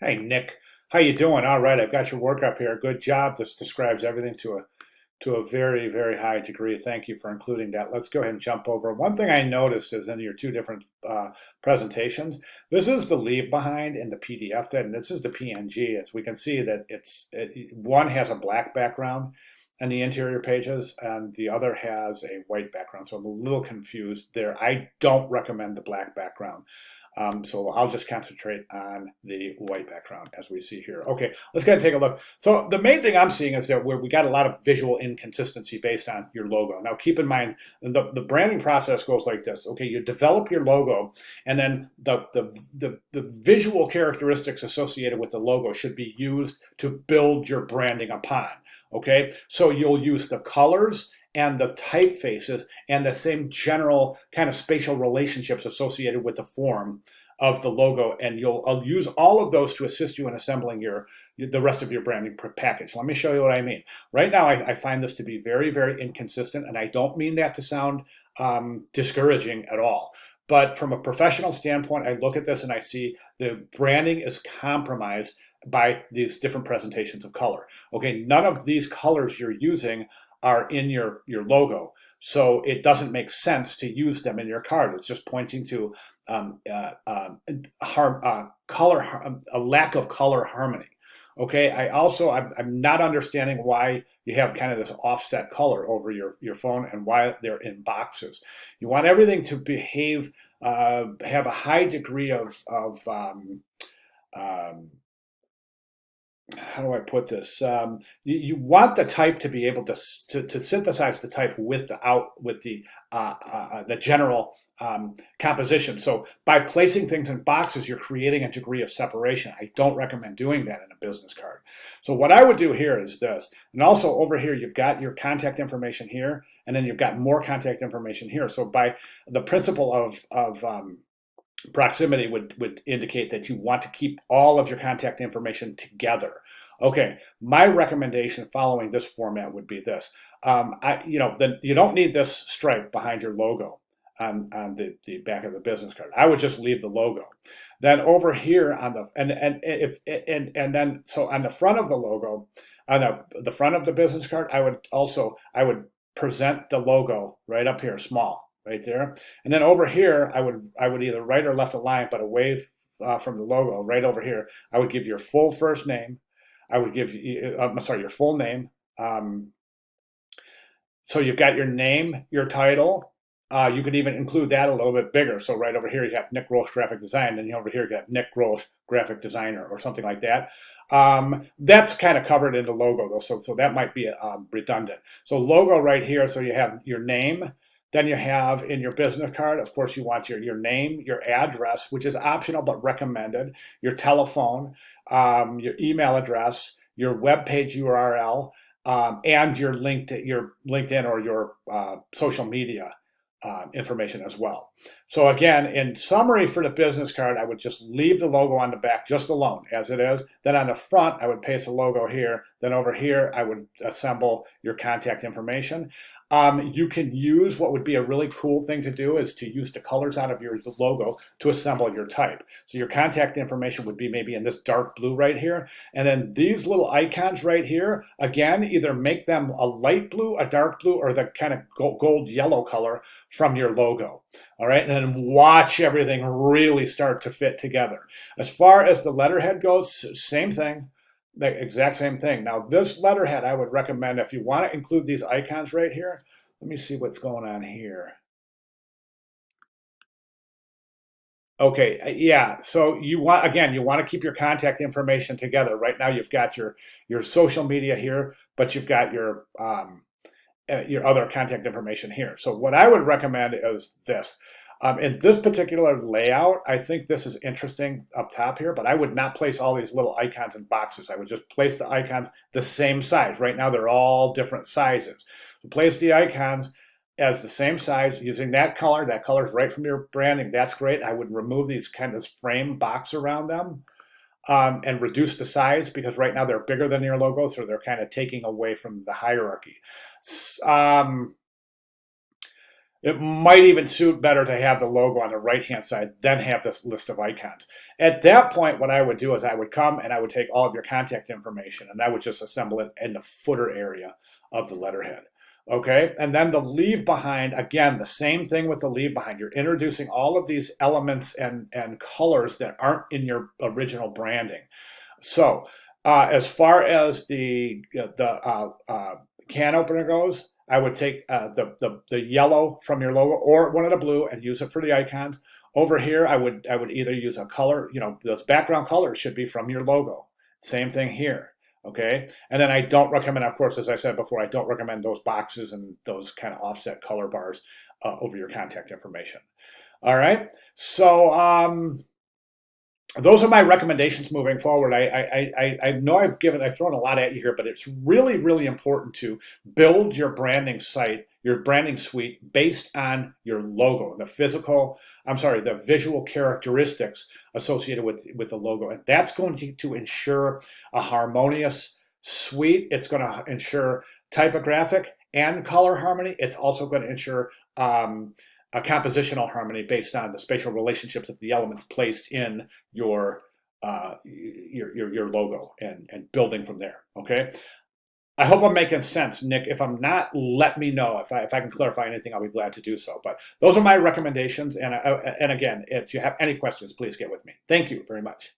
Hey Nick, how you doing? All right, I've got your work up here. Good job. This describes everything to a very, very high degree. Thank you for including that. Let's go ahead and jump over. One thing I noticed is in your two different presentations, this is the leave behind in the PDF, and this is the PNG. As we can see that one has a black background and the interior pages, and the other has a white background. So I'm a little confused there. I don't recommend the black background. So I'll just concentrate on the white background as we see here. Okay, let's go ahead and take a look. So the main thing I'm seeing is that we got a lot of visual inconsistency based on your logo. Now keep in mind, the branding process goes like this. Okay, you develop your logo, and then the visual characteristics associated with the logo should be used to build your branding upon. Okay, so you'll use the colors and the typefaces and the same general kind of spatial relationships associated with the form of the logo, and I'll use all of those to assist you in assembling the rest of your branding package. Let me show you what I mean. Right now, I find this to be very, very inconsistent, and I don't mean that to sound discouraging at all. But from a professional standpoint, I look at this and I see the branding is compromised by these different presentations of color. Okay, none of these colors you're using are in your logo. So it doesn't make sense to use them in your card. It's just pointing to a lack of color harmony. Okay, I'm not understanding why you have kind of this offset color over your phone and why they're in boxes. You want everything to behave, have a high degree um, how do I put this? You want the type to be able to synthesize the type with the general composition. So by placing things in boxes, you're creating a degree of separation. I don't recommend doing that in a business card. So what I would do here is this, and also over here you've got your contact information here, and then you've got more contact information here. So by the principle of proximity would indicate that you want to keep all of your contact information together. Okay, my recommendation following this format would be this. Then you don't need this stripe behind your logo on the back of the business card. I would just leave the logo. Then over here on the and then so on the front of the logo, on the front of the business card, I would present the logo right up here, small, right there. And then over here, I would either right or left a line, but away from the logo, right over here, I would give your full first name. I would give you, I'm sorry, your full name. Um, so you've got your name, your title. You could even include that a little bit bigger. So right over here, you have Nick Roche Graphic Design, and over here, you have Nick Roche Graphic Designer or something like that. That's kind of covered in the logo, though, so that might be redundant. So logo right here, so you have your name. Then you have in your business card, of course, you want your name, your address, which is optional but recommended, your telephone, your email address, your web page URL, and your LinkedIn or your social media information as well. So again, in summary for the business card, I would just leave the logo on the back just alone as it is. Then on the front, I would paste the logo here. Then over here, I would assemble your contact information. You can use what would be a really cool thing to do is to use the colors out of your logo to assemble your type. So your contact information would be maybe in this dark blue right here. And then these little icons right here, again, either make them a light blue, a dark blue, or the kind of gold yellow color from your logo. All right, and then watch everything really start to fit together. As far as the letterhead goes, same thing, the exact same thing. Now, this letterhead, I would recommend if you want to include these icons right here. Let me see what's going on here. Okay, yeah. So you want to keep your contact information together. Right now, you've got your social media here, but you've got your other contact information here. So what I would recommend is this. In this particular layout, I think this is interesting up top here, but I would not place all these little icons in boxes. I would just place the icons the same size. Right now, they're all different sizes. So place the icons as the same size using that color. That color is right from your branding. That's great. I would remove these kind of frame box around them and reduce the size because right now they're bigger than your logo, so they're kind of taking away from the hierarchy. Um, It might even suit better to have the logo on the right-hand side, then have this list of icons. At that point, what I would do is I would come and I would take all of your contact information and I would just assemble it in the footer area of the letterhead. Okay, and then the leave behind, again, the same thing with the leave behind. You're introducing all of these elements and colors that aren't in your original branding. So as far as the can opener goes, I would take the yellow from your logo or one of the blue and use it for the icons. Over here, I would either use a color, those background colors should be from your logo. Same thing here. Okay, and then I don't recommend, of course, as I said before, I don't recommend those boxes and those kind of offset color bars over your contact information. All right, so those are my recommendations moving forward. I know I've thrown a lot at you here, but it's really, really important to build your branding site, your branding suite based on your logo, the visual characteristics associated with the logo. And that's going to ensure a harmonious suite. It's going to ensure typographic and color harmony. It's also going to ensure a compositional harmony based on the spatial relationships of the elements placed in your logo and building from there. Okay. I hope I'm making sense, Nick. If I'm not, let me know. If I can clarify anything, I'll be glad to do so. But those are my recommendations. And again, if you have any questions, please get with me. Thank you very much.